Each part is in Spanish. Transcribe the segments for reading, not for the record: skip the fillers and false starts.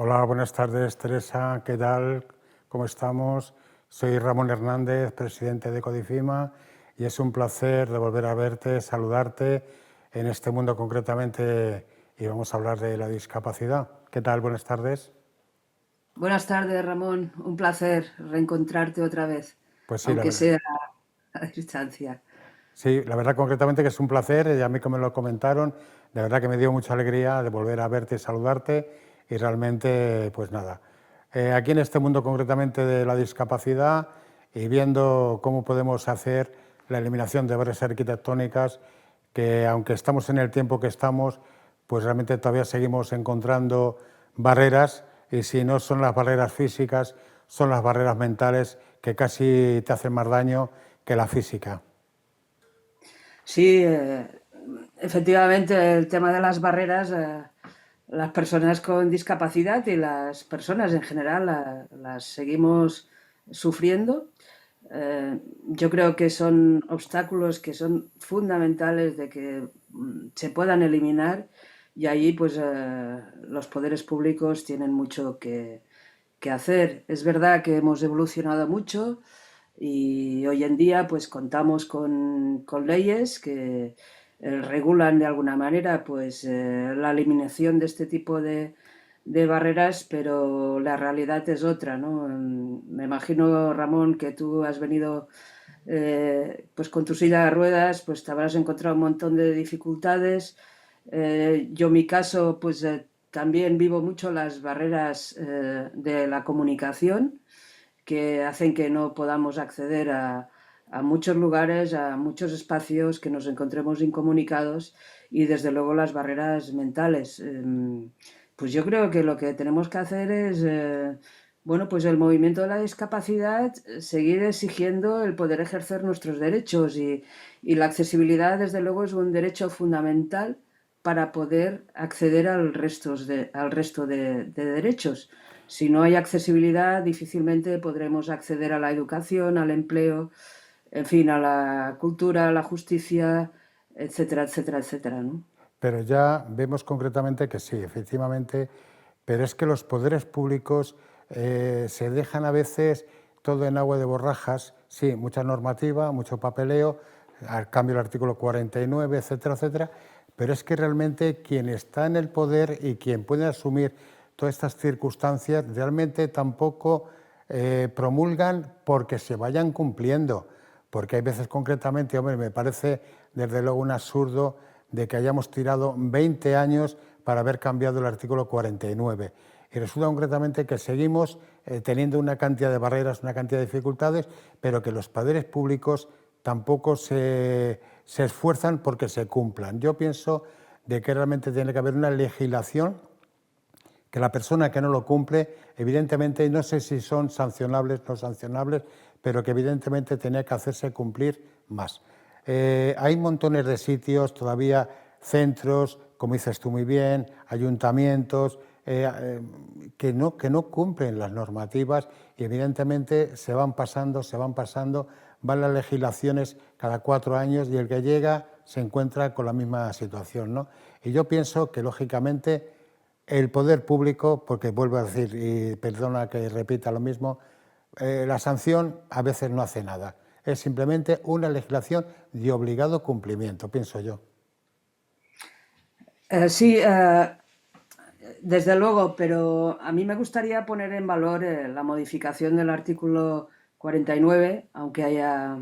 Hola, buenas tardes, Teresa. ¿Qué tal? ¿Cómo estamos? Soy Ramón Hernández, presidente de Codifima, y es un placer de volver a verte, saludarte en este mundo concretamente, y vamos a hablar de la discapacidad. ¿Qué tal? Buenas tardes. Buenas tardes, Ramón. Un placer reencontrarte otra vez, Pues sí, la aunque verdad. sea a distancia. Sí, la verdad concretamente que es un placer, y a mí que me lo comentaron, de verdad que me dio mucha alegría de volver a verte y saludarte, y realmente, pues nada, aquí en este mundo concretamente de la discapacidad y viendo cómo podemos hacer la eliminación de barreras arquitectónicas, que aunque estamos en el tiempo que estamos, pues realmente todavía seguimos encontrando barreras, y si no son las barreras físicas, son las barreras mentales que casi te hacen más daño que la física. Sí, efectivamente, el tema de las barreras, las personas con discapacidad y las personas en general las seguimos sufriendo. Yo creo que son obstáculos que son fundamentales de que se puedan eliminar y allí pues los poderes públicos tienen mucho que hacer. Es verdad que hemos evolucionado mucho y hoy en día pues contamos con leyes que regulan de alguna manera pues la eliminación de este tipo de barreras, pero la realidad es otra, ¿no? Me imagino, Ramón, que tú has venido pues con tu silla de ruedas, pues te habrás encontrado un montón de dificultades. Yo en mi caso, pues también vivo mucho las barreras de la comunicación que hacen que no podamos acceder a muchos lugares, a muchos espacios, que nos encontremos incomunicados y desde luego las barreras mentales. Pues yo creo que lo que tenemos que hacer es, bueno, pues el movimiento de la discapacidad, seguir exigiendo el poder ejercer nuestros derechos y la accesibilidad desde luego es un derecho fundamental para poder acceder al resto de derechos. Si no hay accesibilidad, difícilmente podremos acceder a la educación, al empleo, en fin, a la cultura, a la justicia, etcétera, etcétera, etcétera, ¿no? Pero ya vemos concretamente que sí, efectivamente, pero es que los poderes públicos se dejan a veces todo en agua de borrajas, sí, mucha normativa, mucho papeleo, al cambio del artículo 49, etcétera, etcétera, pero es que realmente quien está en el poder y quien puede asumir todas estas circunstancias realmente tampoco promulgan porque se vayan cumpliendo, porque hay veces concretamente, hombre, me parece desde luego un absurdo de que hayamos tirado 20 años para haber cambiado el artículo 49. Y resulta concretamente que seguimos teniendo una cantidad de barreras, una cantidad de dificultades, pero que los poderes públicos tampoco se esfuerzan porque se cumplan. Yo pienso de que realmente tiene que haber una legislación que la persona que no lo cumple, evidentemente, no sé si son sancionables o no sancionables, pero que evidentemente tenía que hacerse cumplir más. Hay montones de sitios, todavía centros, como dices tú muy bien, ayuntamientos, que no cumplen las normativas y evidentemente se van pasando, van las legislaciones cada 4 años y el que llega se encuentra con la misma situación, ¿no? Y yo pienso que, lógicamente, el poder público, porque vuelvo a decir, y perdona que repita lo mismo, la sanción a veces no hace nada. Es simplemente una legislación de obligado cumplimiento, pienso yo. Sí, desde luego, pero a mí me gustaría poner en valor la modificación del artículo 49, aunque haya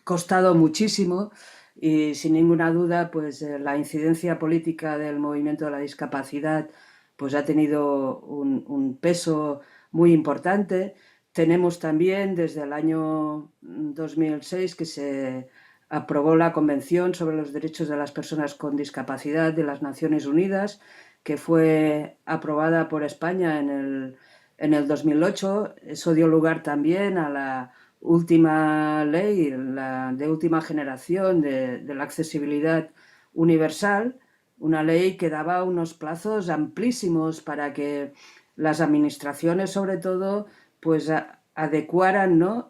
costado muchísimo y sin ninguna duda, pues la incidencia política del movimiento de la discapacidad pues ha tenido un peso muy importante. Tenemos también desde el año 2006 que se aprobó la Convención sobre los Derechos de las Personas con Discapacidad de las Naciones Unidas, que fue aprobada por España en el 2008. Eso dio lugar también a la última ley, la de última generación de la accesibilidad universal, una ley que daba unos plazos amplísimos para que las administraciones, sobre todo, pues adecuaran, ¿no?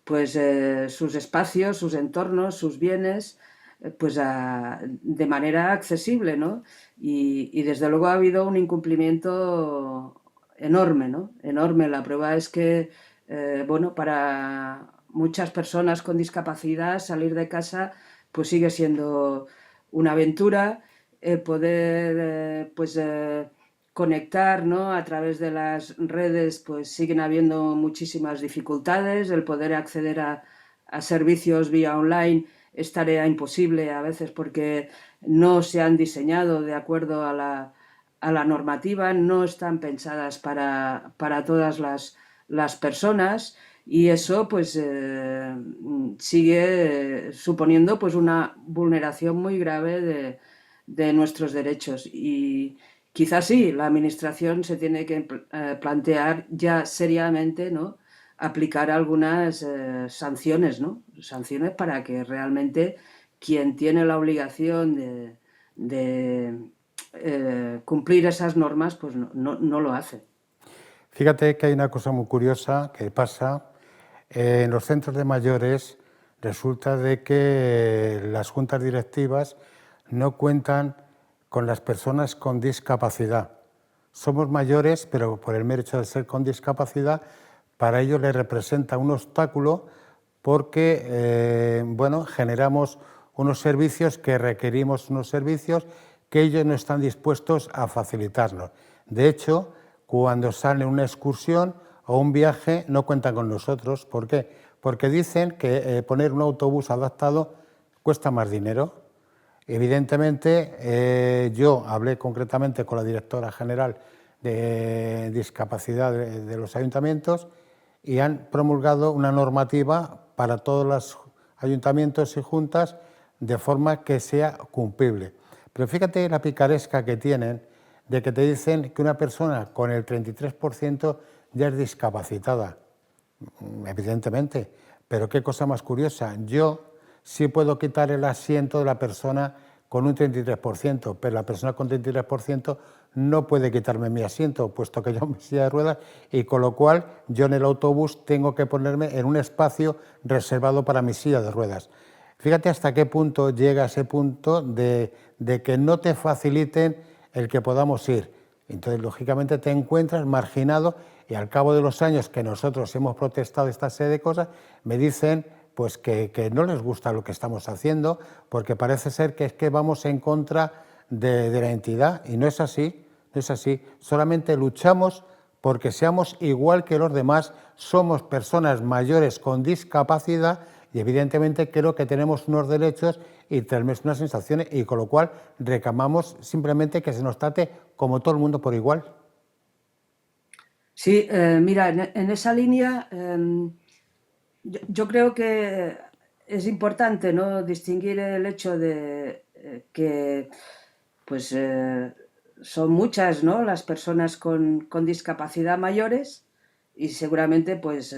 Sus espacios, sus entornos, sus bienes de manera accesible, ¿no? Y desde luego ha habido un incumplimiento enorme, ¿no? Enorme. La prueba es que, bueno, para muchas personas con discapacidad salir de casa pues sigue siendo una aventura, poder conectar, ¿no? A través de las redes pues siguen habiendo muchísimas dificultades, el poder acceder a servicios vía online es tarea imposible a veces porque no se han diseñado de acuerdo a la normativa, no están pensadas para todas las personas y eso pues sigue suponiendo pues una vulneración muy grave de nuestros derechos y quizás sí, la administración se tiene que plantear ya seriamente, ¿no? Aplicar algunas sanciones, ¿no? Sanciones para que realmente quien tiene la obligación de cumplir esas normas, pues no lo hace. Fíjate que hay una cosa muy curiosa que pasa. En los centros de mayores resulta de que las juntas directivas no cuentan con las personas con discapacidad. Somos mayores, pero por el mero hecho de ser con discapacidad, para ellos les representa un obstáculo porque bueno, generamos unos servicios que requerimos, unos servicios que ellos no están dispuestos a facilitarnos. De hecho, cuando sale una excursión o un viaje no cuentan con nosotros. ¿Por qué? Porque dicen que poner un autobús adaptado cuesta más dinero. Evidentemente, yo hablé concretamente con la directora general de discapacidad de los ayuntamientos y han promulgado una normativa para todos los ayuntamientos y juntas de forma que sea cumplible. Pero fíjate la picaresca que tienen de que te dicen que una persona con el 33% ya es discapacitada. Evidentemente, pero qué cosa más curiosa. Yo sí puedo quitar el asiento de la persona con un 33%, pero la persona con 33% no puede quitarme mi asiento, puesto que yo me silla de ruedas, y con lo cual yo en el autobús tengo que ponerme en un espacio reservado para mi silla de ruedas. Fíjate hasta qué punto llega ese punto de que no te faciliten el que podamos ir. Entonces, lógicamente, te encuentras marginado y al cabo de los años que nosotros hemos protestado esta serie de cosas, me dicen pues que no les gusta lo que estamos haciendo porque parece ser que es que vamos en contra de la entidad y no es así, no es así. Solamente luchamos porque seamos igual que los demás, somos personas mayores con discapacidad y evidentemente creo que tenemos unos derechos y tenemos unas sensaciones y con lo cual reclamamos simplemente que se nos trate como todo el mundo por igual. Sí, mira, en esa línea yo creo que es importante, ¿no? Distinguir el hecho de que pues son muchas, ¿no? Las personas con discapacidad mayores y seguramente pues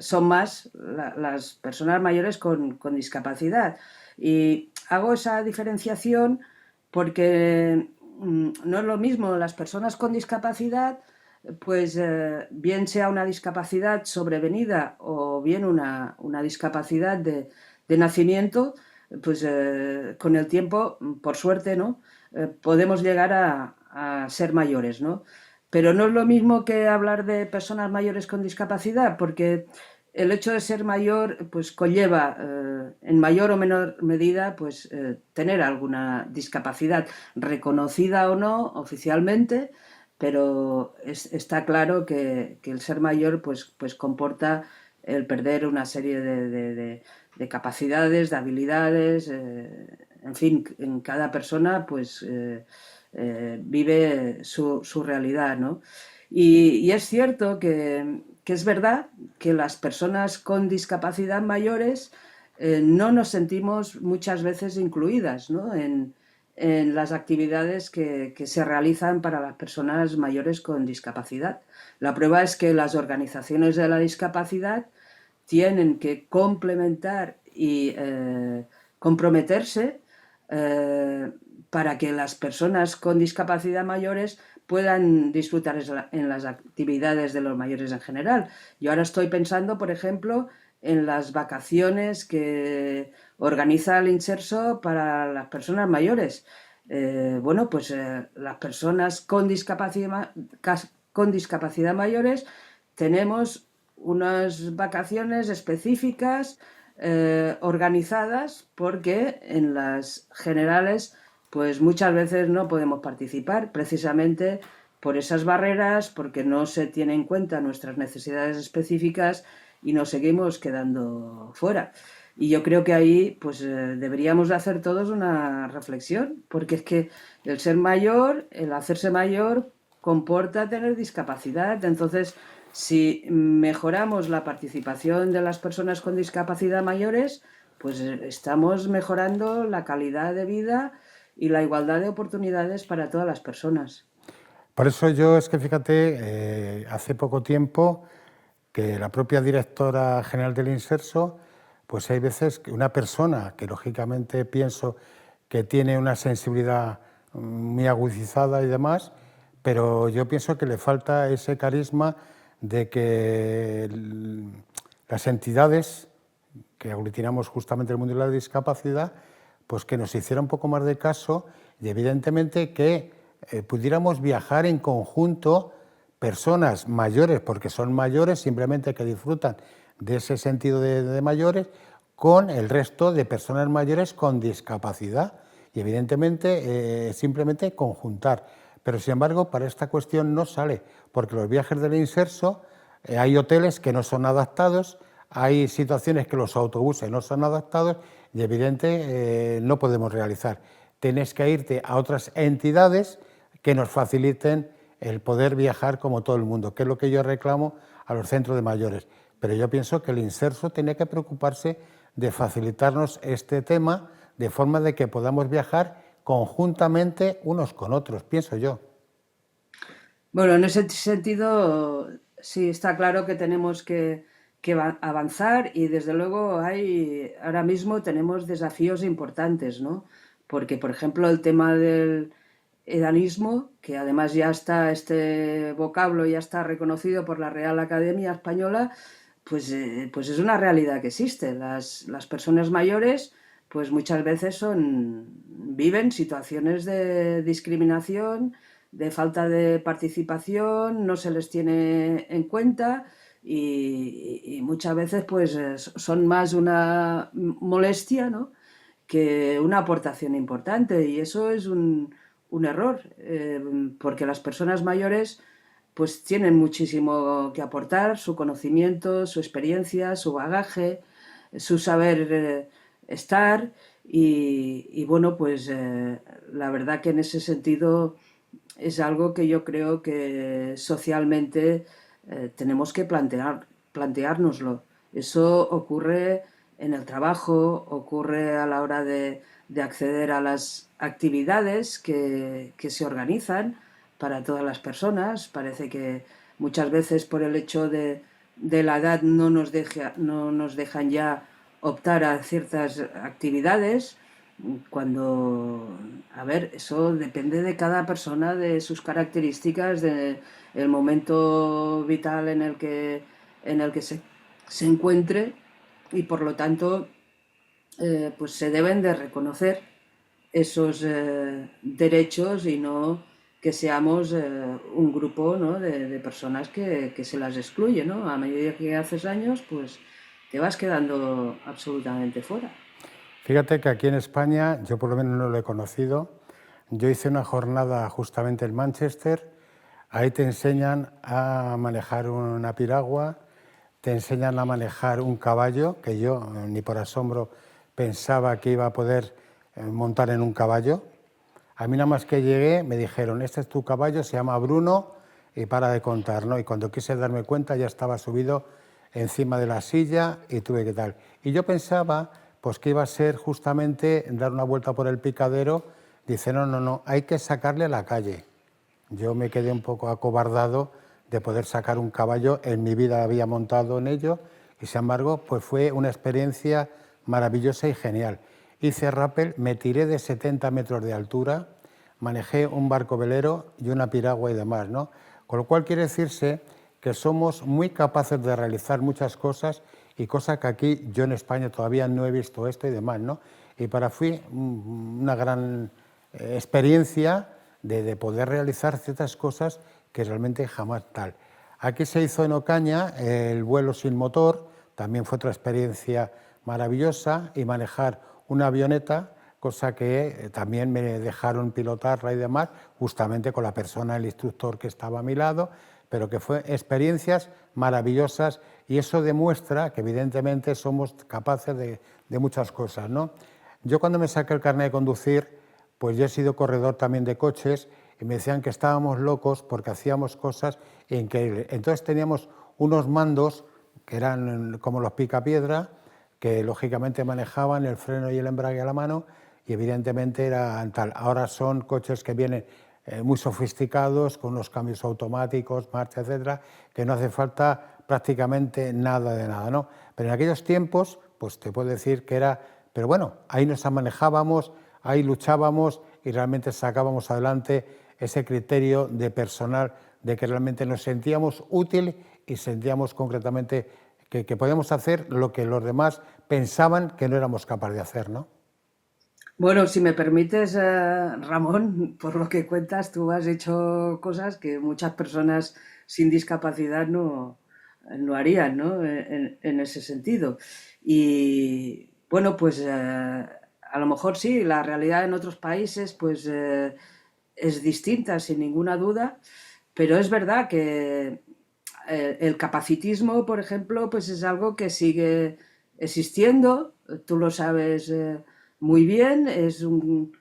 son más las personas mayores con discapacidad. Y hago esa diferenciación porque no es lo mismo las personas con discapacidad, pues bien sea una discapacidad sobrevenida o bien una discapacidad de nacimiento, pues con el tiempo, por suerte, ¿no? Podemos llegar a ser mayores, ¿no? Pero no es lo mismo que hablar de personas mayores con discapacidad, porque el hecho de ser mayor pues conlleva en mayor o menor medida pues tener alguna discapacidad reconocida o no oficialmente, pero está claro que el ser mayor pues comporta el perder una serie de capacidades, de habilidades, en fin, en cada persona pues vive su realidad, ¿no? Y es cierto que es verdad que las personas con discapacidad mayores no nos sentimos muchas veces incluidas, ¿no? En las actividades que se realizan para las personas mayores con discapacidad. La prueba es que las organizaciones de la discapacidad tienen que complementar y comprometerse para que las personas con discapacidad mayores puedan disfrutar en las actividades de los mayores en general. Yo ahora estoy pensando, por ejemplo, en las vacaciones que organiza el Inserso para las personas mayores. Bueno, pues las personas con discapacidad mayores tenemos unas vacaciones específicas organizadas porque en las generales pues muchas veces no podemos participar precisamente por esas barreras, porque no se tiene en cuenta nuestras necesidades específicas y nos seguimos quedando fuera. Y yo creo que ahí pues deberíamos de hacer todos una reflexión, porque es que el ser mayor, el hacerse mayor, comporta tener discapacidad. Entonces, si mejoramos la participación de las personas con discapacidad mayores, pues estamos mejorando la calidad de vida y la igualdad de oportunidades para todas las personas. Por eso yo es que fíjate, hace poco tiempo que la propia directora general del Inserso, pues hay veces que una persona que lógicamente pienso que tiene una sensibilidad muy agudizada y demás, pero yo pienso que le falta ese carisma de que las entidades que aglutinamos justamente el mundo de la discapacidad, pues que nos hiciera un poco más de caso y evidentemente que pudiéramos viajar en conjunto personas mayores, porque son mayores, simplemente que disfrutan de ese sentido de mayores, con el resto de personas mayores con discapacidad. Y evidentemente simplemente conjuntar. Pero sin embargo, para esta cuestión no sale, porque los viajes del Inserso, hay hoteles que no son adaptados, hay situaciones que los autobuses no son adaptados y evidentemente no podemos realizar. Tienes que irte a otras entidades que nos faciliten el poder viajar como todo el mundo, que es lo que yo reclamo a los centros de mayores. Pero yo pienso que el Inserso tiene que preocuparse de facilitarnos este tema de forma de que podamos viajar conjuntamente unos con otros, pienso yo. Bueno, en ese sentido, sí está claro que tenemos que avanzar y desde luego ahora mismo tenemos desafíos importantes, ¿no? Porque, por ejemplo, el tema del edanismo, que además ya está, este vocablo ya está reconocido por la Real Academia Española, pues es una realidad que existe. Las personas mayores, pues muchas veces viven situaciones de discriminación, de falta de participación, no se les tiene en cuenta y muchas veces pues son más una molestia, ¿no?, que una aportación importante, y eso es un error, porque las personas mayores pues tienen muchísimo que aportar, su conocimiento, su experiencia, su bagaje, su saber estar y bueno, pues la verdad que en ese sentido es algo que yo creo que socialmente tenemos que planteárnoslo. Eso ocurre en el trabajo, ocurre a la hora de acceder a las actividades que se organizan para todas las personas. Parece que muchas veces por el hecho de la edad no nos dejan ya optar a ciertas actividades, cuando, a ver, eso depende de cada persona, de sus características, del momento vital en el que se encuentre, y por lo tanto pues se deben de reconocer esos derechos y no que seamos un grupo, ¿no?, de personas que se las excluye, ¿no? A medida que haces años, pues te vas quedando absolutamente fuera. Fíjate que aquí en España, yo por lo menos no lo he conocido, yo hice una jornada justamente en Manchester, ahí te enseñan a manejar una piragua, te enseñan a manejar un caballo, que yo ni por asombro pensaba que iba a poder montar en un caballo. A mí nada más que llegué me dijeron, este es tu caballo, se llama Bruno y para de contar, ¿no? Y cuando quise darme cuenta ya estaba subido encima de la silla y tuve que tal. Y yo pensaba pues que iba a ser justamente dar una vuelta por el picadero. Dice, no, no, no, hay que sacarle a la calle. Yo me quedé un poco acobardado de poder sacar un caballo, en mi vida había montado en ello y sin embargo pues fue una experiencia maravillosa y genial. Hice rappel, me tiré de 70 metros de altura, manejé un barco velero y una piragua y demás, ¿no? Con lo cual quiere decirse que somos muy capaces de realizar muchas cosas y cosa que aquí yo en España todavía no he visto esto y demás, ¿no? Y para fue una gran experiencia de poder realizar ciertas cosas que realmente jamás tal. Aquí se hizo en Ocaña el vuelo sin motor, también fue otra experiencia maravillosa, y manejar una avioneta, cosa que también me dejaron pilotarla y demás, justamente con la persona, el instructor que estaba a mi lado, pero que fue experiencias maravillosas, y eso demuestra que evidentemente somos capaces de muchas cosas, ¿no? Yo cuando me saqué el carnet de conducir, pues yo he sido corredor también de coches, y me decían que estábamos locos porque hacíamos cosas increíbles. Entonces teníamos unos mandos que eran como los picapiedra, que lógicamente manejaban el freno y el embrague a la mano, y evidentemente eran tal. Ahora son coches que vienen muy sofisticados, con unos cambios automáticos, marcha, etcétera, que no hace falta prácticamente nada de nada, ¿no? Pero en aquellos tiempos, pues te puedo decir que era, pero bueno, ahí nos manejábamos, ahí luchábamos y realmente sacábamos adelante ese criterio de personal, de que realmente nos sentíamos útil y sentíamos concretamente que podíamos hacer lo que los demás pensaban que no éramos capaces de hacer, ¿no? Bueno, si me permites, Ramón, por lo que cuentas, tú has hecho cosas que muchas personas sin discapacidad no harían, ¿no? En ese sentido. Y bueno, pues a lo mejor sí, la realidad en otros países pues es distinta, sin ninguna duda, pero es verdad que el capacitismo, por ejemplo, pues es algo que sigue existiendo, tú lo sabes muy bien, es un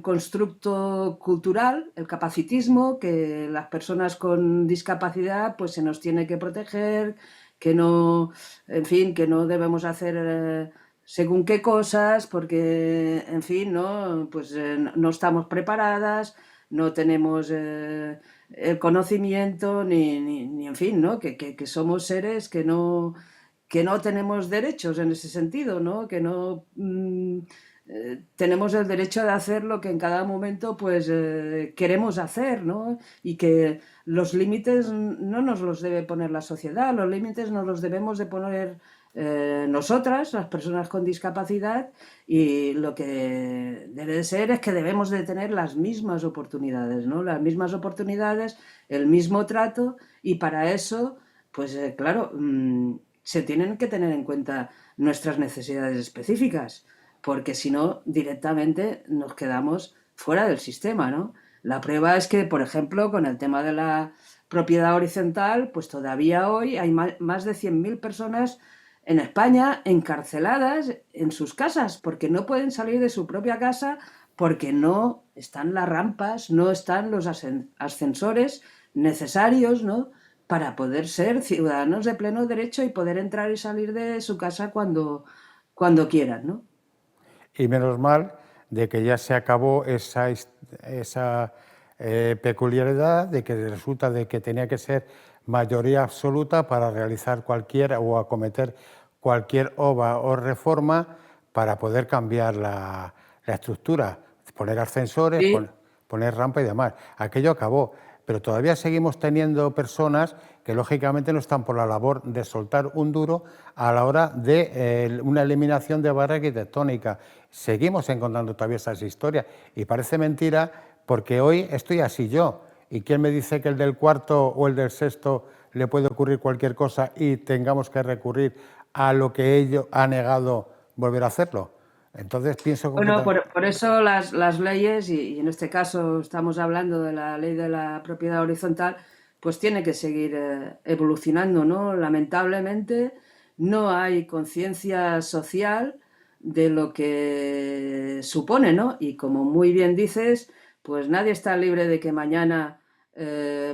constructo cultural, el capacitismo, que las personas con discapacidad pues se nos tiene que proteger, que no, en fin, que no debemos hacer según qué cosas, porque, en fin, ¿no? Pues no estamos preparadas, no tenemos el conocimiento, ni en fin, ¿no? Que somos seres que no tenemos derechos en ese sentido, ¿no? Que no tenemos el derecho de hacer lo que en cada momento pues queremos hacer, ¿no? Y que los límites no nos los debe poner la sociedad, los límites nos los debemos de poner nosotras, las personas con discapacidad, y lo que debe de ser es que debemos de tener las mismas oportunidades, ¿no? Las mismas oportunidades, el mismo trato, y para eso, pues claro, se tienen que tener en cuenta nuestras necesidades específicas, porque si no, directamente nos quedamos fuera del sistema, ¿no? La prueba es que, por ejemplo, con el tema de la propiedad horizontal, pues todavía hoy hay más de 100.000 personas en España encarceladas en sus casas porque no pueden salir de su propia casa, porque no están las rampas, no están los ascensores necesarios, ¿no? Para poder ser ciudadanos de pleno derecho y poder entrar y salir de su casa cuando quieran, ¿no? Y menos mal de que ya se acabó esa peculiaridad de que resulta de que tenía que ser mayoría absoluta para realizar cualquier o acometer cualquier obra o reforma para poder cambiar la estructura, poner ascensores, Sí, poner rampa y demás. Aquello acabó, pero todavía seguimos teniendo personas que lógicamente no están por la labor de soltar un duro a la hora de una eliminación de barrera arquitectónica. Seguimos encontrando todavía esas historias y parece mentira porque hoy estoy así yo. ¿Y quién me dice que el del cuarto o el del sexto le puede ocurrir cualquier cosa y tengamos que recurrir a lo que ellos han negado volver a hacerlo? Entonces pienso bueno, concretamente. por eso las leyes, y en este caso estamos hablando de la ley de la propiedad horizontal, pues tiene que seguir evolucionando, ¿no? Lamentablemente no hay conciencia social de lo que supone, ¿no? Y como muy bien dices, pues nadie está libre de que mañana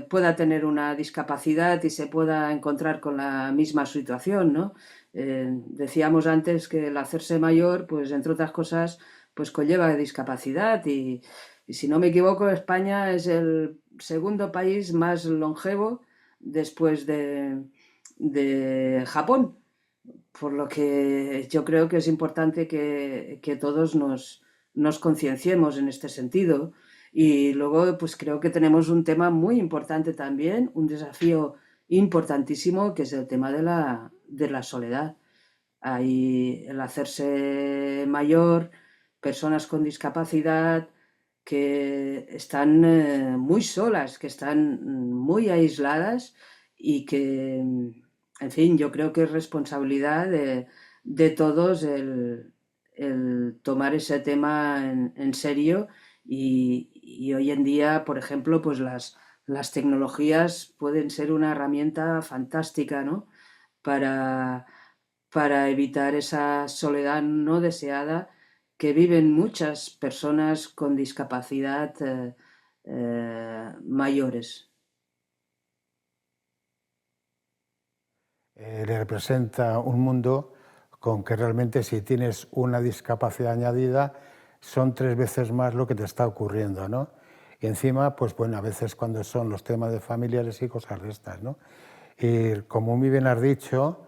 pueda tener una discapacidad y se pueda encontrar con la misma situación, ¿no? Decíamos antes que el hacerse mayor, pues entre otras cosas, pues conlleva discapacidad, y si no me equivoco, España es el segundo país más longevo después de Japón, por lo que yo creo que es importante que todos nos concienciemos en este sentido. Y luego, pues creo que tenemos un tema muy importante también, un desafío importantísimo, que es el tema de la soledad. Hay el hacerse mayor, personas con discapacidad que están muy solas, que están muy aisladas y que, en fin, yo creo que es responsabilidad de todos el tomar ese tema en serio y hoy en día, por ejemplo, pues las tecnologías pueden ser una herramienta fantástica, ¿no? para, para evitar esa soledad no deseada que viven muchas personas con discapacidad mayores. Le representa un mundo con que realmente si tienes una discapacidad añadida son 3 veces más lo que te está ocurriendo, ¿no? Y encima, pues bueno, a veces cuando son los temas de familiares y cosas de estas, ¿no? Y como muy bien has dicho,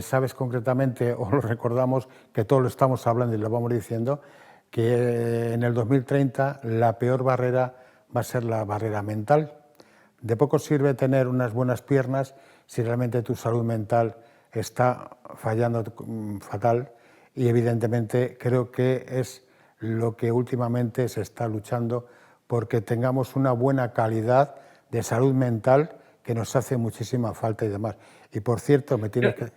sabes concretamente, o lo recordamos, que todo lo estamos hablando y lo vamos diciendo, que en el 2030 la peor barrera va a ser la barrera mental. De poco sirve tener unas buenas piernas si realmente tu salud mental está fallando fatal y evidentemente creo que es lo que últimamente se está luchando porque tengamos una buena calidad de salud mental que nos hace muchísima falta y demás. Y por cierto, me tienes que...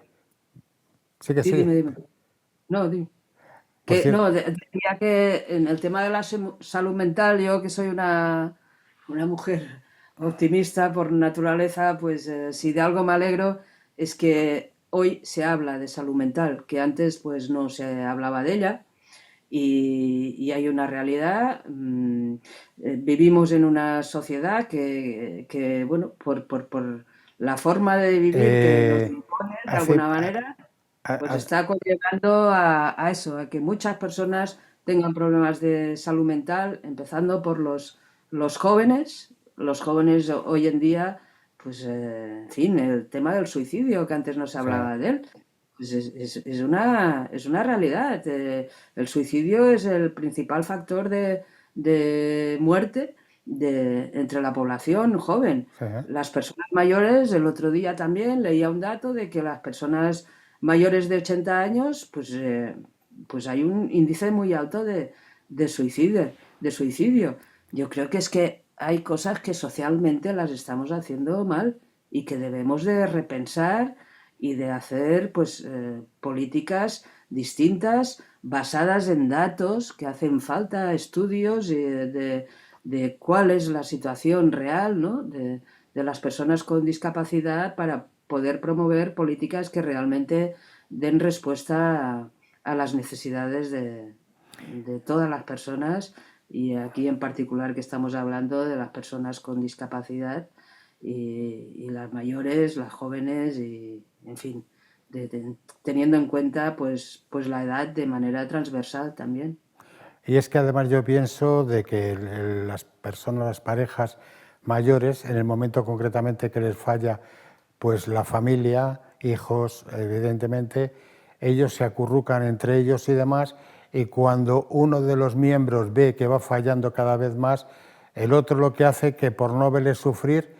Sigue, Sí, sigue. dime, dime. No, dime. Por Que, cierto, no, decía que en el tema de la salud mental, yo que soy una mujer optimista por naturaleza, pues si de algo me alegro es que hoy se habla de salud mental, que antes pues no se hablaba de ella y hay una realidad. Vivimos en una sociedad que bueno, por la forma de vivir que nos impone de hace, alguna manera, pues ha- está conllevando a eso, a que muchas personas tengan problemas de salud mental, empezando por los jóvenes. Los jóvenes hoy en día, pues, en fin, el tema del suicidio, que antes no se sí. hablaba de él, pues es una realidad. El suicidio es el principal factor de muerte entre la población joven. Sí, Las personas mayores, el otro día también leía un dato de que las personas mayores de 80 años, pues hay un índice muy alto de suicidio, de suicidio. Yo creo que es que hay cosas que socialmente las estamos haciendo mal y que debemos de repensar y de hacer pues políticas distintas basadas en datos que hacen falta, estudios de cuál es la situación real, ¿no? de las personas con discapacidad para poder promover políticas que realmente den respuesta a las necesidades de todas las personas y aquí en particular que estamos hablando de las personas con discapacidad y las mayores, las jóvenes y en fin, teniendo en cuenta pues la edad de manera transversal también. Y es que además yo pienso de que las personas, las parejas mayores, en el momento concretamente que les falla pues la familia, hijos, evidentemente, ellos se acurrucan entre ellos y demás, y cuando uno de los miembros ve que va fallando cada vez más, el otro lo que hace que por no verle sufrir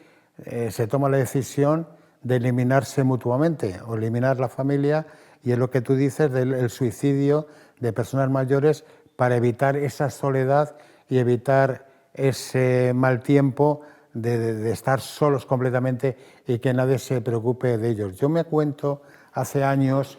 se toma la decisión de eliminarse mutuamente o eliminar la familia, y es lo que tú dices del suicidio de personas mayores para evitar esa soledad y evitar ese mal tiempo de estar solos completamente y que nadie se preocupe de ellos. Yo me cuento hace años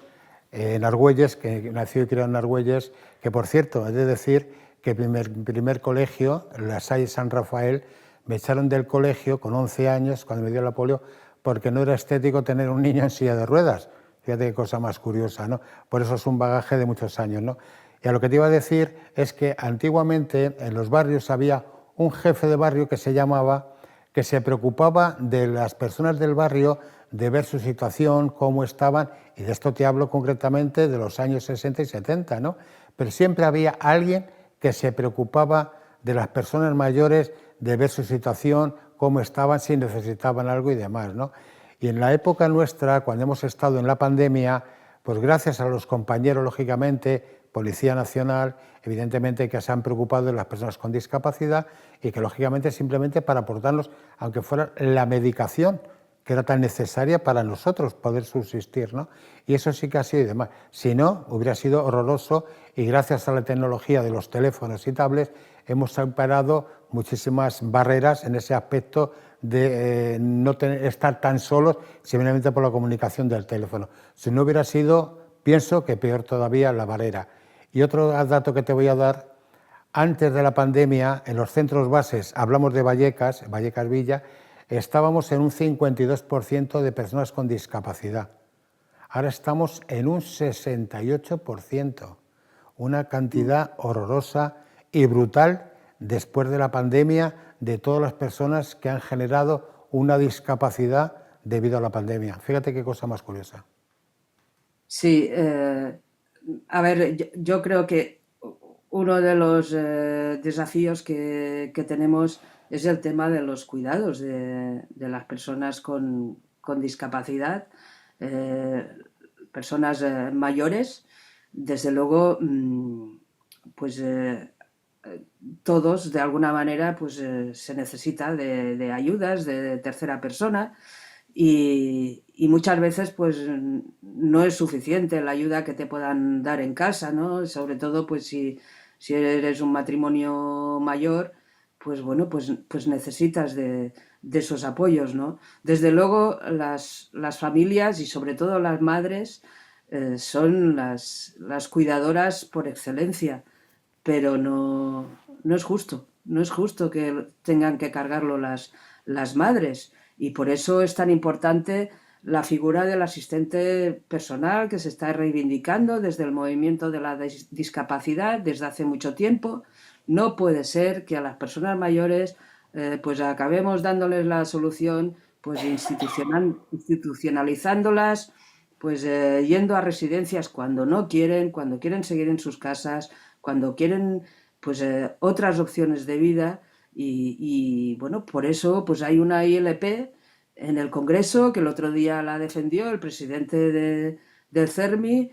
en Argüelles, que nació y criado en Argüelles, que por cierto, he de decir que primer colegio, la Salle San Rafael, me echaron del colegio con 11 años cuando me dio la polio porque no era estético tener un niño en silla de ruedas. Fíjate qué cosa más curiosa, ¿no? Por eso es un bagaje de muchos años, ¿no? Y a lo que te iba a decir es que antiguamente en los barrios había un jefe de barrio que se llamaba, que se preocupaba de las personas del barrio, de ver su situación, cómo estaban, y de esto te hablo concretamente de los años 60 y 70, ¿no? Pero siempre había alguien que se preocupaba de las personas mayores, de ver su situación, cómo estaban, si necesitaban algo y demás, ¿no? Y en la época nuestra, cuando hemos estado en la pandemia, pues gracias a los compañeros, lógicamente, Policía Nacional, evidentemente que se han preocupado de las personas con discapacidad y que lógicamente simplemente para aportarnos, aunque fuera la medicación que era tan necesaria para nosotros poder subsistir, ¿no? Y eso sí que ha sido y demás. Si no, hubiera sido horroroso y gracias a la tecnología de los teléfonos y tablets hemos superado muchísimas barreras en ese aspecto de no estar tan solos simplemente por la comunicación del teléfono. Si no hubiera sido, pienso que peor todavía la barrera. Y otro dato que te voy a dar, antes de la pandemia, en los centros bases, hablamos de Vallecas, Vallecas Villa, estábamos en un 52% de personas con discapacidad. Ahora estamos en un 68%, una cantidad horrorosa y brutal después de la pandemia de todas las personas que han generado una discapacidad debido a la pandemia. Fíjate qué cosa más curiosa. Sí, a ver, yo creo que uno de los desafíos que tenemos es el tema de los cuidados de las personas con discapacidad, eh, personas mayores. Desde luego, pues todos, de alguna manera, pues se necesita de ayudas de tercera persona y muchas veces pues no es suficiente la ayuda que te puedan dar en casa, ¿no? Sobre todo pues si eres un matrimonio mayor, pues bueno, pues necesitas de esos apoyos, ¿no? Desde luego las familias y sobre todo las madres son las cuidadoras por excelencia, pero no es justo, no es justo que tengan que cargarlo las madres y por eso es tan importante la figura del asistente personal que se está reivindicando desde el movimiento de la discapacidad desde hace mucho tiempo. No puede ser que a las personas mayores pues acabemos dándoles la solución pues institucionalizándolas, pues yendo a residencias cuando quieren seguir en sus casas, cuando quieren pues otras opciones de vida y bueno, por eso pues hay una ILP en el Congreso que el otro día la defendió el presidente del CERMI,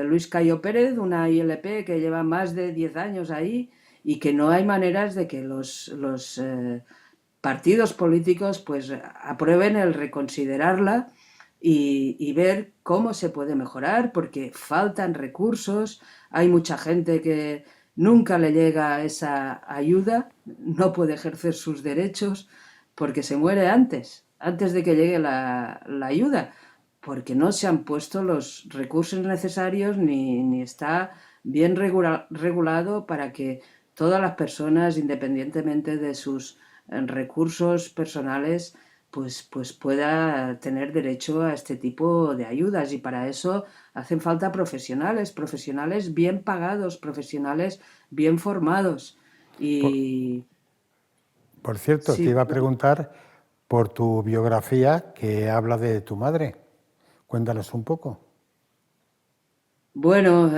Luis Cayo Pérez, una ILP que lleva más de 10 años ahí y que no hay maneras de que los partidos políticos pues aprueben el reconsiderarla y ver cómo se puede mejorar, porque faltan recursos, hay mucha gente que nunca le llega esa ayuda, no puede ejercer sus derechos porque se muere antes de que llegue la ayuda, porque no se han puesto los recursos necesarios ni está bien regulado para que todas las personas, independientemente de sus recursos personales, pues pueda tener derecho a este tipo de ayudas y para eso hacen falta profesionales bien pagados, profesionales bien formados Por, y por cierto, te sí, iba a preguntar por tu biografía que habla de tu madre. Cuéntanos un poco. bueno,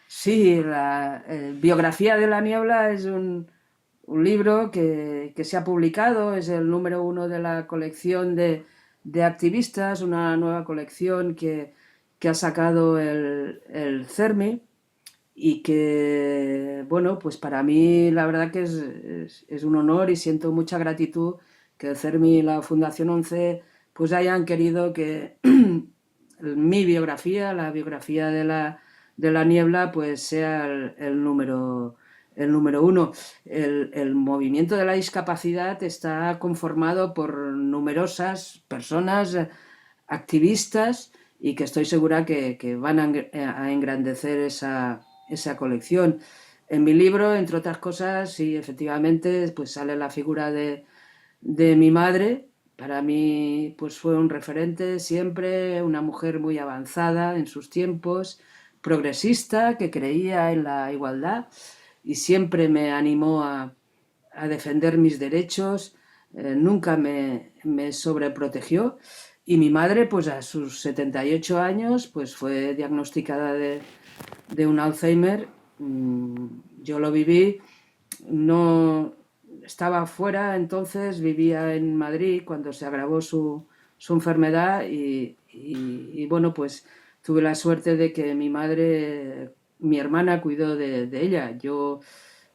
sí, la biografía de la niebla es un libro que se ha publicado, es el número uno de la colección de activistas, una nueva colección que ha sacado el CERMI y que, bueno, pues para mí la verdad que es un honor y siento mucha gratitud que el CERMI y la Fundación 11 pues hayan querido que mi biografía, la biografía de la niebla, pues sea el número uno. El movimiento de la discapacidad está conformado por numerosas personas activistas y que estoy segura que van a engrandecer esa colección. En mi libro, entre otras cosas, sí, efectivamente, pues sale la figura de mi madre. Para mí, pues fue un referente siempre, una mujer muy avanzada en sus tiempos, progresista, que creía en la igualdad y siempre me animó a defender mis derechos, nunca me sobreprotegió. Y mi madre, pues a sus 78 años, pues fue diagnosticada de un Alzheimer. Yo lo viví, no estaba fuera, entonces vivía en Madrid cuando se agravó su enfermedad y bueno, pues tuve la suerte de que mi madre, mi hermana cuidó de ella. Yo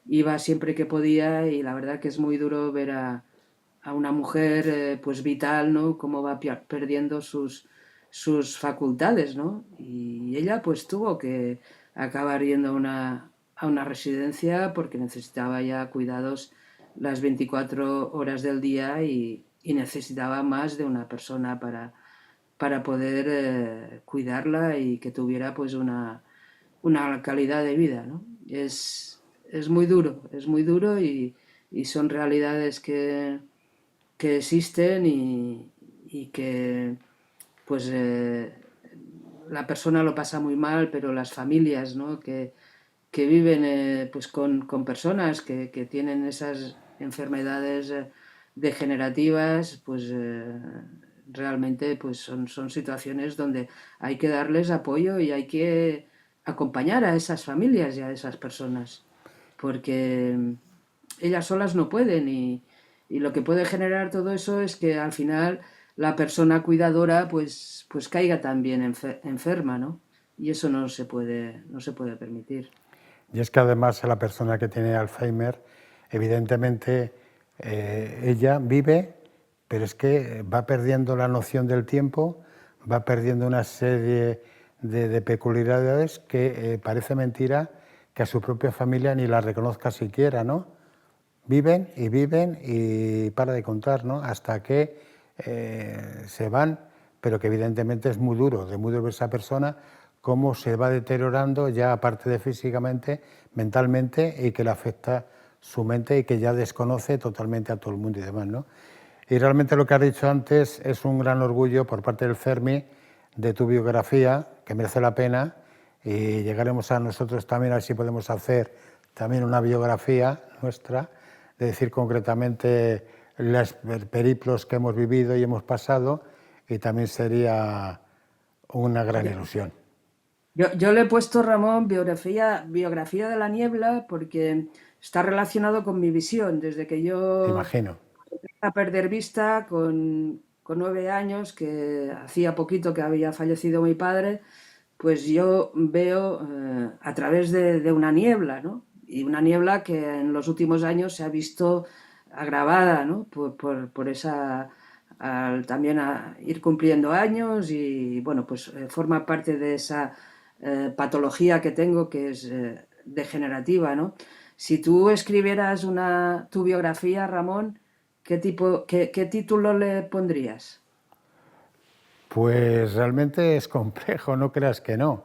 iba siempre que podía y la verdad que es muy duro ver a una mujer pues vital, ¿no? Cómo va perdiendo sus facultades, ¿no? Y ella pues tuvo que acabar yendo a una residencia porque necesitaba ya cuidados las 24 horas del día y necesitaba más de una persona para poder cuidarla y que tuviera pues una calidad de vida, ¿no? Es muy duro y son realidades que existen y que pues la persona lo pasa muy mal, pero las familias, ¿no? Que viven pues con personas que tienen esas enfermedades degenerativas, pues realmente pues son situaciones donde hay que darles apoyo y hay que acompañar a esas familias y a esas personas, porque ellas solas no pueden y lo que puede generar todo eso es que al final la persona cuidadora pues caiga también enferma, ¿no? Y eso no se puede permitir. Y es que además la persona que tiene Alzheimer, evidentemente ella vive, pero es que va perdiendo la noción del tiempo, va perdiendo una serie de peculiaridades que parece mentira que a su propia familia ni la reconozca siquiera, ¿no? Viven y para de contar, ¿no? Hasta que se van, pero que evidentemente es muy duro ver esa persona cómo se va deteriorando ya aparte de físicamente, mentalmente y que le afecta su mente y que ya desconoce totalmente a todo el mundo y demás, ¿no? Y realmente lo que has dicho antes es un gran orgullo por parte del CERMI de tu biografía, que merece la pena, y llegaremos a nosotros también a ver si podemos hacer también una biografía nuestra, de decir concretamente los periplos que hemos vivido y hemos pasado, y también sería una gran ilusión. Yo le he puesto, Ramón, biografía de la niebla porque está relacionado con mi visión. Desde que yo Imagino. empecé a perder vista con 9 años, que hacía poquito que había fallecido mi padre, pues yo veo a través de una niebla, ¿no? Y una niebla que en los últimos años se ha visto agravada, ¿no? Por esa también a ir cumpliendo años y bueno, pues forma parte de esa patología que tengo que es degenerativa, ¿no? Si tú escribieras tu biografía, Ramón, qué título le pondrías? Pues realmente es complejo, no creas que no,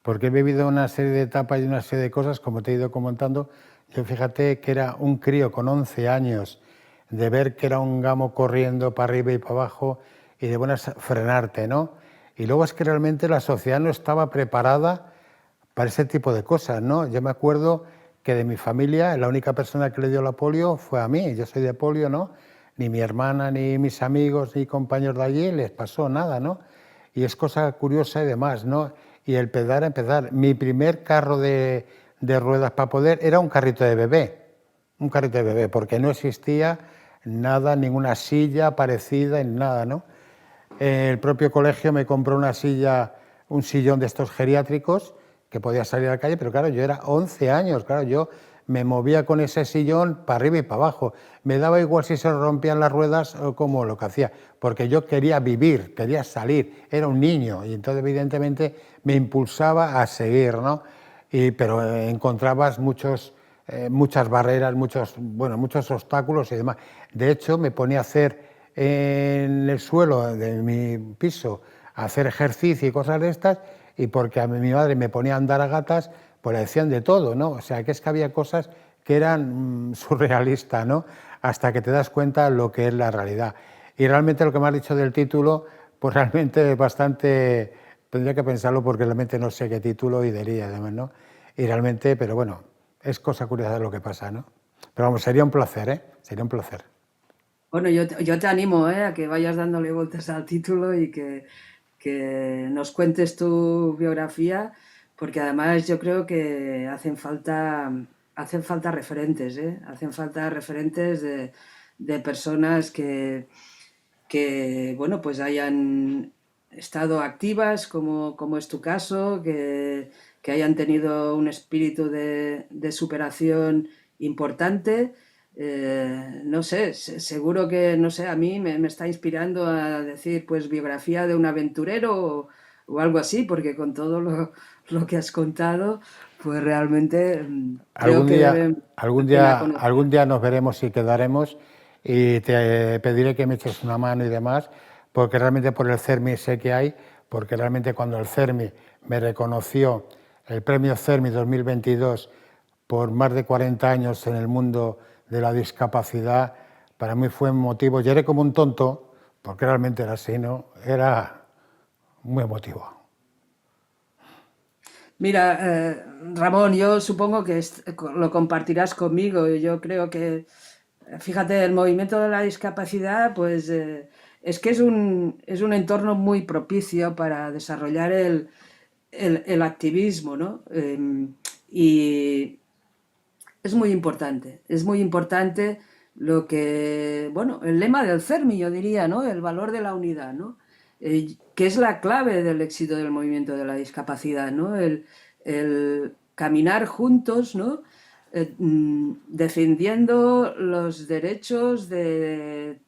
porque he vivido una serie de etapas y una serie de cosas, como te he ido comentando. Yo fíjate que era un crío con 11 años, de ver que era un gamo corriendo para arriba y para abajo y de buenas frenarte, ¿no? Y luego es que realmente la sociedad no estaba preparada para ese tipo de cosas, ¿no? Yo me acuerdo que de mi familia la única persona que le dio la polio fue a mí, yo soy de polio, ¿no? Ni mi hermana, ni mis amigos, ni compañeros de allí les pasó nada, ¿no? Y es cosa curiosa y demás, ¿no? Y el empezar. Mi primer carro de ruedas para poder era un carrito de bebé, porque no existía nada, ninguna silla parecida, ni nada, ¿no? El propio colegio me compró una silla, un sillón de estos geriátricos, que podía salir a la calle, pero claro, yo era 11 años, claro, yo me movía con ese sillón para arriba y para abajo. Me daba igual si se rompían las ruedas o como lo que hacía, porque yo quería vivir, quería salir, era un niño y entonces evidentemente me impulsaba a seguir, ¿no? Pero encontrabas muchas barreras, muchos obstáculos y demás. De hecho, me ponía a hacer en el suelo de mi piso, a hacer ejercicio y cosas de estas, y porque a mi madre me ponía a andar a gatas, pues le decían de todo, ¿no? O sea, que es que había cosas que eran surrealistas, ¿no? Hasta que te das cuenta lo que es la realidad. Y realmente lo que me has dicho del título, pues realmente es bastante, tendría que pensarlo porque realmente no sé qué título y diría además, ¿no? Y realmente, pero bueno, es cosa curiosa lo que pasa, ¿no? Pero vamos, sería un placer, ¿eh? Sería un placer. Bueno, yo te animo, a que vayas dándole vueltas al título y que nos cuentes tu biografía, porque además yo creo que hacen falta referentes, ¿eh? Hacen falta referentes de personas que, bueno, pues hayan estado activas, como es tu caso, que hayan tenido un espíritu de superación importante No sé, seguro que, no sé, a mí me está inspirando a decir, pues, biografía de un aventurero o algo así, porque con todo lo que has contado, pues realmente creo Algún que día, debe la pena conocer. algún día nos veremos y quedaremos y te pediré que me eches una mano y demás, porque realmente por el CERMI sé que hay, porque realmente cuando el CERMI me reconoció el premio CERMI 2022 por más de 40 años en el mundo de la discapacidad, para mí fue un motivo, lloré como un tonto, porque realmente era así, ¿no? Era muy emotivo. Mira, Ramón, yo supongo que lo compartirás conmigo. Yo creo que, fíjate, el movimiento de la discapacidad, pues es que es un entorno muy propicio para desarrollar el activismo, ¿no? Y es muy importante lo que, bueno, el lema del CERMI, yo diría, ¿no? El valor de la unidad, ¿no? Que es la clave del éxito del movimiento de la discapacidad, ¿no? El caminar juntos, ¿no? Defendiendo los derechos de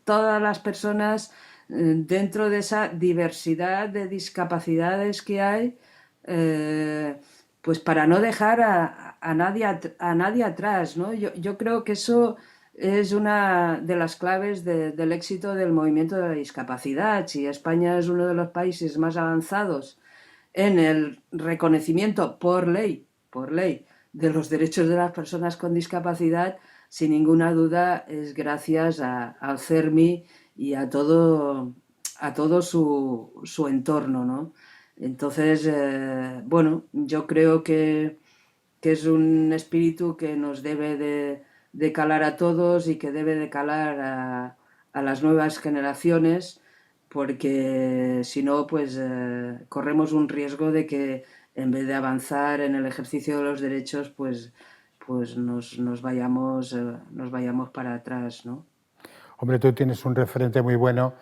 todas las personas dentro de esa diversidad de discapacidades que hay, eh, pues para no dejar a nadie atrás, ¿no? Yo creo que eso es una de las claves del éxito del movimiento de la discapacidad. Si España es uno de los países más avanzados en el reconocimiento por ley, de los derechos de las personas con discapacidad, sin ninguna duda es gracias al CERMI y a todo su entorno, ¿no? Entonces, bueno, yo creo que es un espíritu que nos debe de calar a todos y que debe de calar a las nuevas generaciones, porque si no, pues corremos un riesgo de que en vez de avanzar en el ejercicio de los derechos, pues nos vayamos para atrás, ¿no? Hombre, tú tienes un referente muy bueno,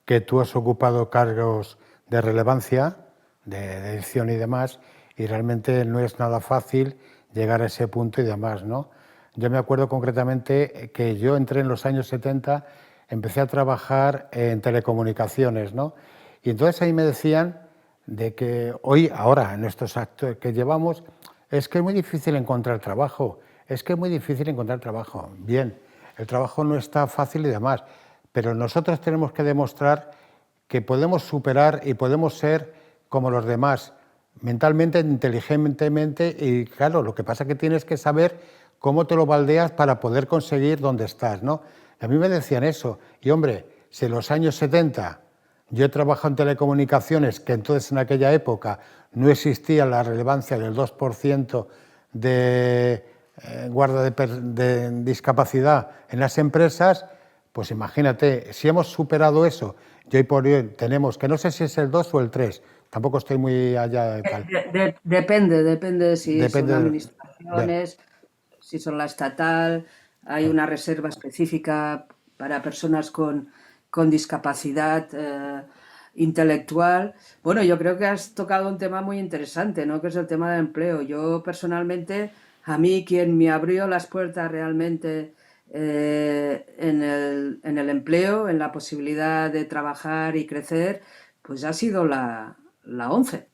que tú has ocupado cargos de relevancia, de edición y demás, y realmente no es nada fácil llegar a ese punto y demás, ¿no? Yo me acuerdo concretamente que yo entré en los años 70, empecé a trabajar en telecomunicaciones, ¿no? Y entonces ahí me decían de que hoy, ahora, en estos actos que llevamos, es que es muy difícil encontrar trabajo, es que es muy difícil encontrar trabajo. Bien, el trabajo no está fácil y demás, pero nosotros tenemos que demostrar que podemos superar y podemos ser como los demás, mentalmente, inteligentemente, y claro, lo que pasa es que tienes que saber cómo te lo baldeas para poder conseguir donde estás, ¿no? A mí me decían eso, y hombre, si en los años 70 yo he trabajado en telecomunicaciones, que entonces en aquella época no existía la relevancia del 2% de guarda de discapacidad en las empresas, pues imagínate, si hemos superado eso, y hoy por hoy tenemos, que no sé si es el 2 o el 3, tampoco estoy muy allá de tal, Depende si son depende de. administraciones, si son la estatal, hay una reserva específica para personas con discapacidad intelectual. Bueno, yo creo que has tocado un tema muy interesante, ¿no? Que es el tema del empleo. Yo personalmente, a mí quien me abrió las puertas realmente en el empleo, en la posibilidad de trabajar y crecer, pues ha sido la ONCE.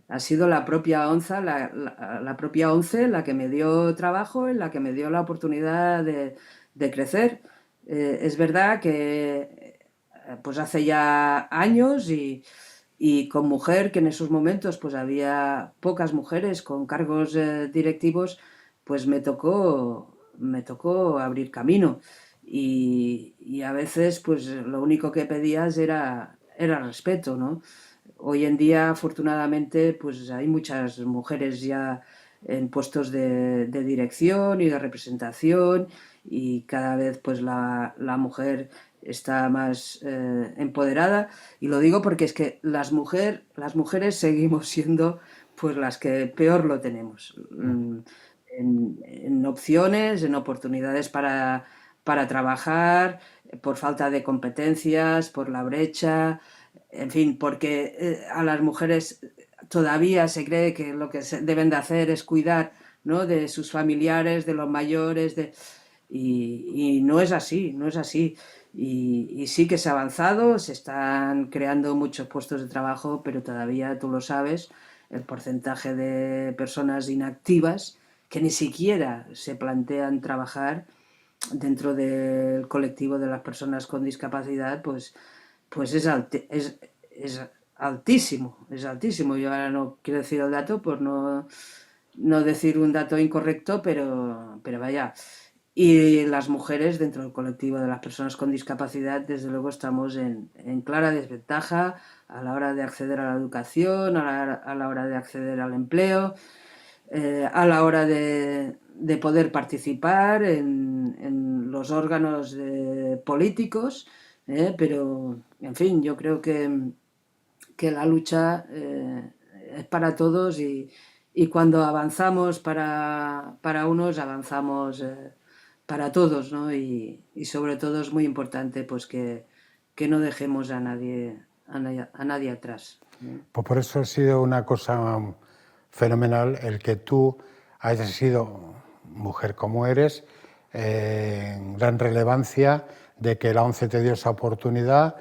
Ha sido la propia la propia ONCE la que me dio trabajo, en la que me dio la oportunidad de crecer. Es verdad que pues hace ya años y con mujer, que en esos momentos pues había pocas mujeres con cargos directivos, pues me tocó abrir camino. Y a veces pues lo único que pedías era respeto, ¿no? Hoy en día, afortunadamente, pues hay muchas mujeres ya en puestos de dirección y de representación y cada vez pues la mujer está más empoderada. Y lo digo porque es que las mujeres seguimos siendo pues las que peor lo tenemos. En opciones, en oportunidades para trabajar, por falta de competencias, por la brecha, en fin, porque a las mujeres todavía se cree que lo que deben de hacer es cuidar, ¿no? De sus familiares, de los mayores, y no es así, no es así. Y sí que se ha avanzado, se están creando muchos puestos de trabajo, pero todavía, tú lo sabes, el porcentaje de personas inactivas que ni siquiera se plantean trabajar dentro del colectivo de las personas con discapacidad, pues es altísimo, es altísimo. Yo ahora no quiero decir el dato por no decir un dato incorrecto, pero vaya. Y las mujeres dentro del colectivo de las personas con discapacidad, desde luego, estamos en clara desventaja a la hora de acceder a la educación, a la hora de acceder al empleo, a la hora de poder participar en los órganos políticos, pero, en fin, yo creo que la lucha es para todos y cuando avanzamos para unos, avanzamos para todos, ¿no? Y sobre todo es muy importante pues que no dejemos a nadie atrás. Pues por eso ha sido una cosa fenomenal el que tú hayas sido mujer como eres, gran relevancia de que la ONCE te dio esa oportunidad,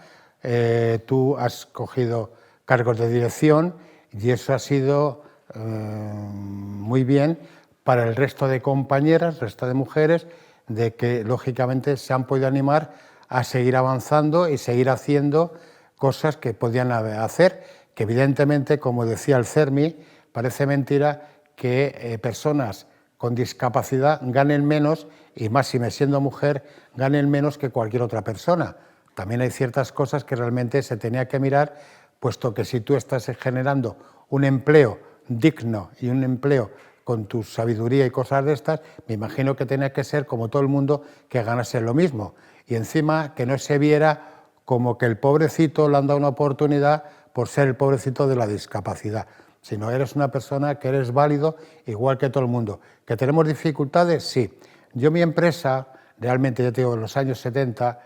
tú has cogido cargos de dirección y eso ha sido muy bien para el resto de compañeras, el resto de mujeres, de que lógicamente se han podido animar a seguir avanzando y seguir haciendo cosas que podían hacer, que evidentemente, como decía el CERMI, parece mentira que personas con discapacidad ganen menos, y más si me siendo mujer, ganen menos que cualquier otra persona. También hay ciertas cosas que realmente se tenía que mirar, puesto que si tú estás generando un empleo digno y un empleo con tu sabiduría y cosas de estas, me imagino que tenía que ser como todo el mundo que ganase lo mismo. Y encima que no se viera como que el pobrecito le han dado una oportunidad por ser el pobrecito de la discapacidad, sino eres una persona que eres válido igual que todo el mundo. ¿Que tenemos dificultades? Sí. Yo mi empresa, realmente ya te digo, en los años 70,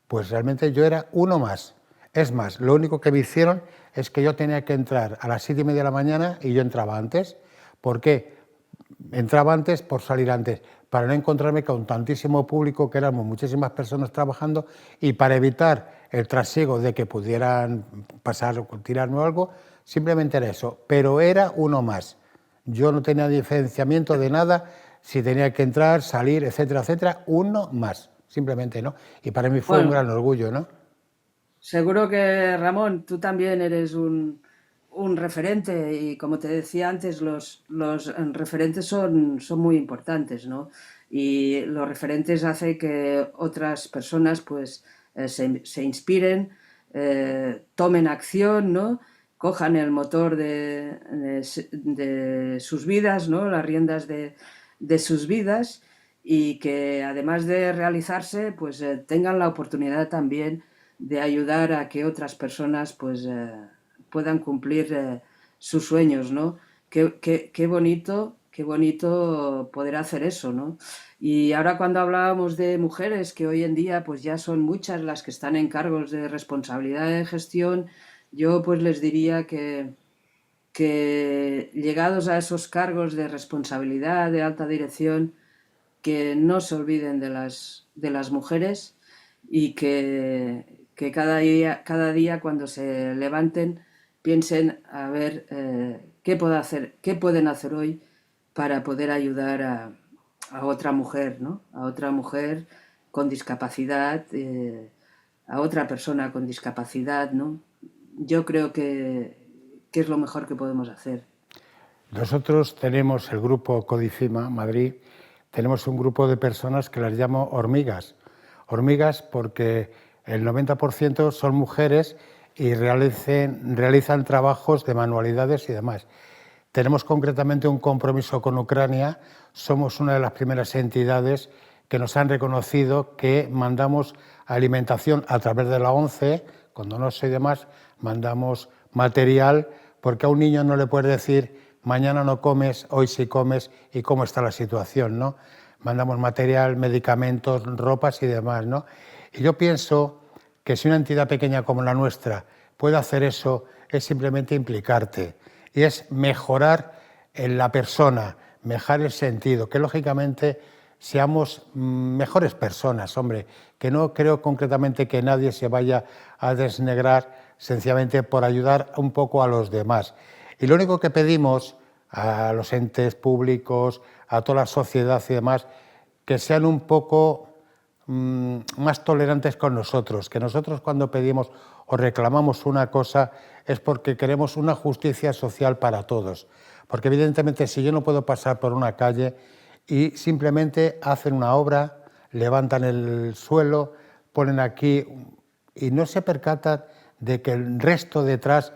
pues realmente yo era uno más. Es más, lo único que me hicieron es que yo tenía que entrar a las 7:30 de la mañana y yo entraba antes. ¿Por qué? Entraba antes por salir antes, para no encontrarme con tantísimo público, que éramos muchísimas personas trabajando, y para evitar el trasiego de que pudieran pasar o tirarme algo, simplemente era eso, pero era uno más. Yo no tenía diferenciamiento de nada, si tenía que entrar, salir, etcétera, etcétera, uno más, simplemente, ¿no? Y para mí fue un Bueno, gran orgullo, ¿no? seguro que, Ramón, tú también eres un referente y, como te decía antes, los referentes son muy importantes, ¿no? Y los referentes hacen que otras personas pues se inspiren, tomen acción, ¿no? Cojan el motor de sus vidas, ¿no? Las riendas de sus vidas y que, además de realizarse, pues tengan la oportunidad también de ayudar a que otras personas pues puedan cumplir sus sueños, ¿no? Qué bonito poder hacer eso, ¿no? Y ahora, cuando hablábamos de mujeres, que hoy en día pues ya son muchas las que están en cargos de responsabilidad de gestión, yo pues les diría que llegados a esos cargos de responsabilidad, de alta dirección, que no se olviden de las mujeres y que cada día cuando se levanten piensen a ver qué pueden hacer hoy para poder ayudar a otra mujer, ¿no? A otra mujer con discapacidad, a otra persona con discapacidad, ¿no? Yo creo que es lo mejor que podemos hacer. Nosotros tenemos el grupo Codifima Madrid, tenemos un grupo de personas que las llamo hormigas. Hormigas porque el 90% son mujeres y realizan trabajos de manualidades y demás. Tenemos concretamente un compromiso con Ucrania, somos una de las primeras entidades que nos han reconocido que mandamos alimentación a través de la ONCE, cuando no sé demás, mandamos material, porque a un niño no le puedes decir mañana no comes, hoy sí comes y cómo está la situación, ¿no? Mandamos material, medicamentos, ropas y demás, ¿no? Y yo pienso que si una entidad pequeña como la nuestra puede hacer eso, es simplemente implicarte y es mejorar en la persona, mejorar el sentido, que lógicamente seamos mejores personas, hombre, que no creo concretamente que nadie se vaya a desnegrar sencillamente por ayudar un poco a los demás. Y lo único que pedimos a los entes públicos, a toda la sociedad y demás, que sean un poco más tolerantes con nosotros, que nosotros cuando pedimos o reclamamos una cosa es porque queremos una justicia social para todos. Porque evidentemente si yo no puedo pasar por una calle y simplemente hacen una obra, levantan el suelo, ponen aquí y no se percatan de que el resto detrás,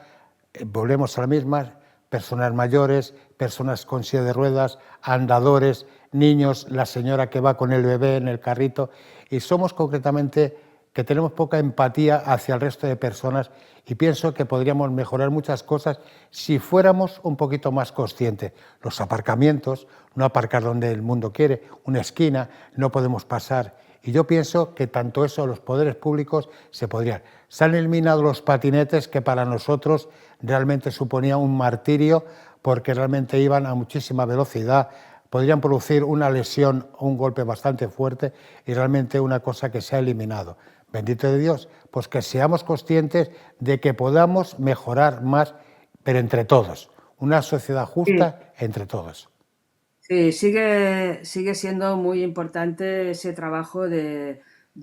volvemos a la misma, personas mayores, personas con silla de ruedas, andadores, niños, la señora que va con el bebé en el carrito, y somos concretamente que tenemos poca empatía hacia el resto de personas y pienso que podríamos mejorar muchas cosas si fuéramos un poquito más conscientes. Los aparcamientos, no aparcar donde el mundo quiere, una esquina, no podemos pasar. Y yo pienso que tanto eso, los poderes públicos, se podrían. Se han eliminado los patinetes que para nosotros realmente suponía un martirio porque realmente iban a muchísima velocidad, podrían producir una lesión o un golpe bastante fuerte y realmente una cosa que se ha eliminado. Bendito de Dios, pues que seamos conscientes de que podamos mejorar más, pero entre todos. Una sociedad justa entre todos. Sí, sigue siendo muy importante ese trabajo de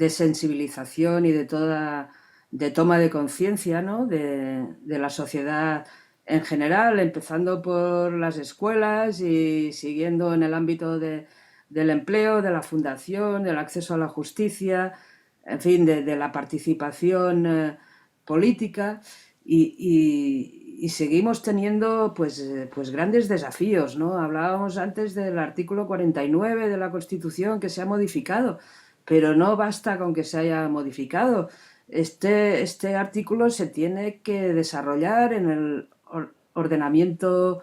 sensibilización y de toma de conciencia, ¿no? de la sociedad en general, empezando por las escuelas y siguiendo en el ámbito del empleo, de la fundación, del acceso a la justicia, en fin, de la participación política y seguimos teniendo pues grandes desafíos, ¿no? Hablábamos antes del artículo 49 de la Constitución que se ha modificado, pero no basta con que se haya modificado. Este artículo se tiene que desarrollar en el ordenamiento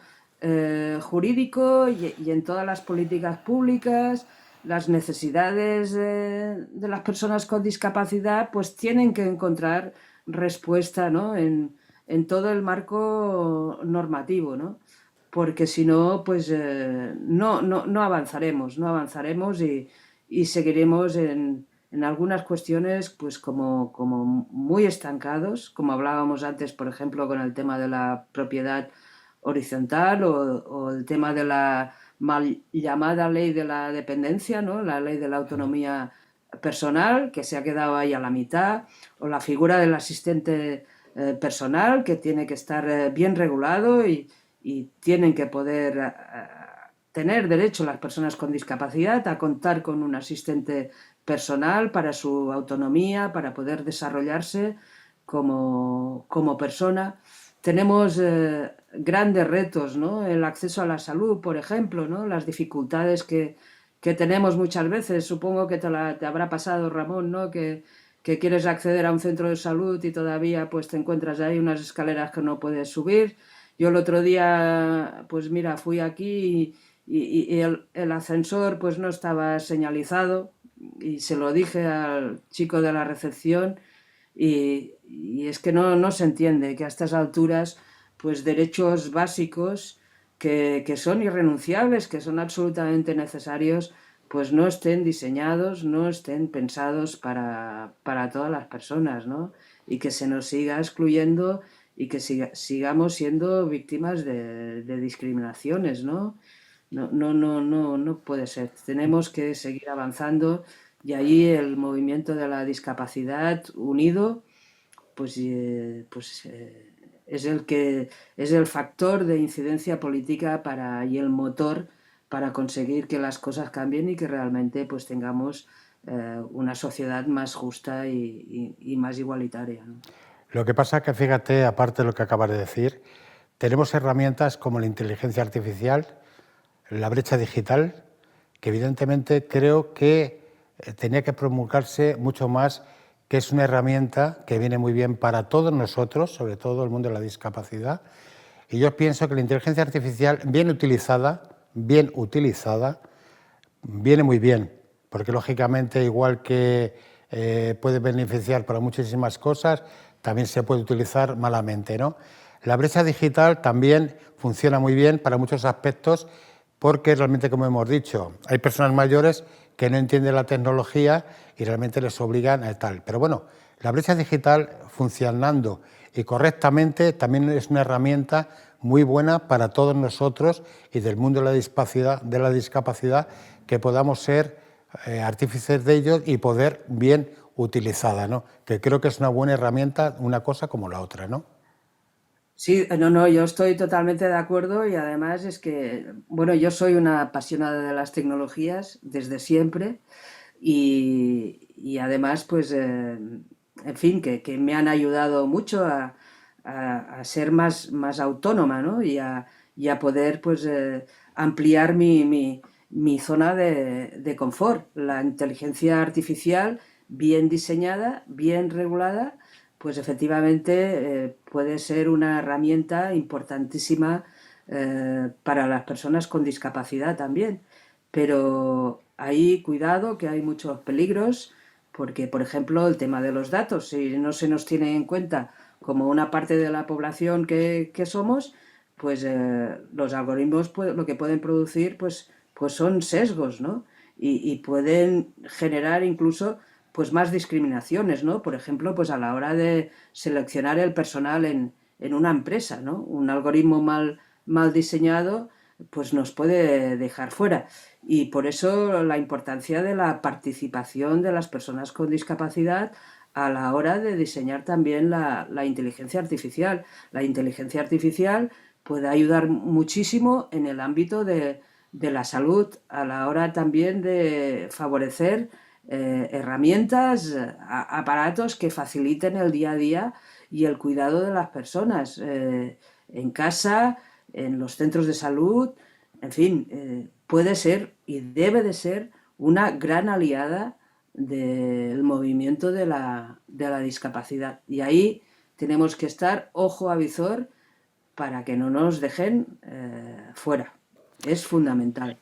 jurídico y en todas las políticas públicas. Las necesidades de las personas con discapacidad pues tienen que encontrar respuesta, ¿no? en todo el marco normativo, ¿no? Porque si no, pues no avanzaremos y seguiremos en algunas cuestiones pues como muy estancados, como hablábamos antes, por ejemplo, con el tema de la propiedad horizontal o el tema de la mal llamada ley de la dependencia, ¿no? La ley de la autonomía personal, que se ha quedado ahí a la mitad, o la figura del asistente personal, que tiene que estar bien regulado y tienen que poder tener derecho las personas con discapacidad a contar con un asistente personal para su autonomía, para poder desarrollarse como persona. Tenemos grandes retos, ¿no? El acceso a la salud, por ejemplo, ¿no? Las dificultades que tenemos muchas veces. Supongo que te habrá pasado, Ramón, ¿no? Que quieres acceder a un centro de salud y todavía pues te encuentras ahí unas escaleras que no puedes subir. Yo el otro día, pues mira, fui aquí y el ascensor pues no estaba señalizado y se lo dije al chico de la recepción y es que no se entiende que a estas alturas pues derechos básicos que son irrenunciables, que son absolutamente necesarios, pues no estén diseñados, no estén pensados para todas las personas, ¿no? Y que se nos siga excluyendo y que sigamos siendo víctimas de discriminaciones, ¿no? No puede ser. Tenemos que seguir avanzando y ahí el movimiento de la discapacidad unido pues es el factor de incidencia política y el motor para conseguir que las cosas cambien y que realmente pues tengamos una sociedad más justa y más igualitaria, ¿no? Lo que pasa es que, fíjate, aparte de lo que acabas de decir, tenemos herramientas como la inteligencia artificial, la brecha digital, que evidentemente creo que tenía que promulgarse mucho más, que es una herramienta que viene muy bien para todos nosotros, sobre todo el mundo de la discapacidad. Y yo pienso que la inteligencia artificial, bien utilizada, viene muy bien, porque lógicamente igual que puede beneficiar para muchísimas cosas, también se puede utilizar malamente, ¿no? La brecha digital también funciona muy bien para muchos aspectos, porque realmente, como hemos dicho, hay personas mayores que no entienden la tecnología y realmente les obligan a tal. Pero bueno, la brecha digital funcionando y correctamente también es una herramienta muy buena para todos nosotros y del mundo de la discapacidad que podamos ser artífices de ellos y poder bien utilizada, ¿no? Que creo que es una buena herramienta, una cosa como la otra, ¿no? Sí, no, yo estoy totalmente de acuerdo y además es que, bueno, yo soy una apasionada de las tecnologías desde siempre y además, pues, en fin, que me han ayudado mucho a ser más autónoma, ¿no? Y a poder, pues, ampliar mi zona de confort. La inteligencia artificial bien diseñada, bien regulada, pues efectivamente puede ser una herramienta importantísima para las personas con discapacidad también. Pero ahí cuidado que hay muchos peligros porque, por ejemplo, el tema de los datos, si no se nos tiene en cuenta como una parte de la población que somos, pues los algoritmos lo que pueden producir pues son sesgos, ¿no? Y pueden generar incluso pues más discriminaciones, ¿no? Por ejemplo, pues a la hora de seleccionar el personal en una empresa, ¿no? Un algoritmo mal diseñado pues nos puede dejar fuera. Y por eso la importancia de la participación de las personas con discapacidad a la hora de diseñar también la inteligencia artificial. La inteligencia artificial puede ayudar muchísimo en el ámbito de la salud, a la hora también de favorecer herramientas, aparatos que faciliten el día a día y el cuidado de las personas en casa, en los centros de salud, en fin, puede ser y debe de ser una gran aliada del movimiento de la discapacidad. Y ahí tenemos que estar ojo a visor para que no nos dejen fuera. Es fundamental.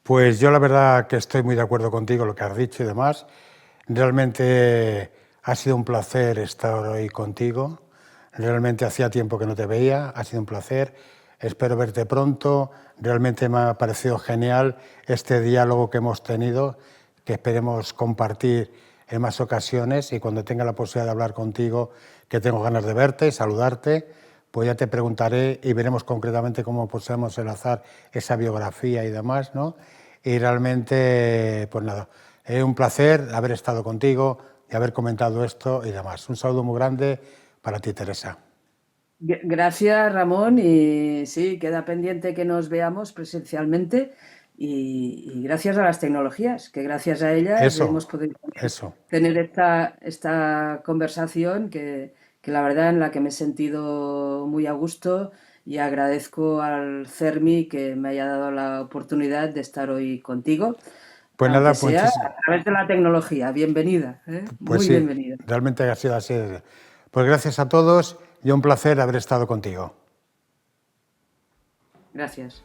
Pues yo la verdad que estoy muy de acuerdo contigo, lo que has dicho y demás. Realmente ha sido un placer estar hoy contigo. Realmente hacía tiempo que no te veía, ha sido un placer. Espero verte pronto. Realmente me ha parecido genial este diálogo que hemos tenido, que esperemos compartir en más ocasiones y cuando tenga la posibilidad de hablar contigo, que tengo ganas de verte y saludarte, pues ya te preguntaré y veremos concretamente cómo podemos enlazar esa biografía y demás, ¿no? Y realmente, pues nada, es un placer haber estado contigo y haber comentado esto y demás. Un saludo muy grande para ti, Teresa. Gracias, Ramón, y sí, queda pendiente que nos veamos presencialmente y gracias a las tecnologías, que gracias a ellas Eso, hemos podido eso. tener esta conversación que la verdad en la que me he sentido muy a gusto y agradezco al CERMI que me haya dado la oportunidad de estar hoy contigo, Pues aunque nada, sea a través de la tecnología. Bienvenida, pues muy sí, bienvenida. realmente ha sido así. Pues gracias a todos y un placer haber estado contigo. Gracias.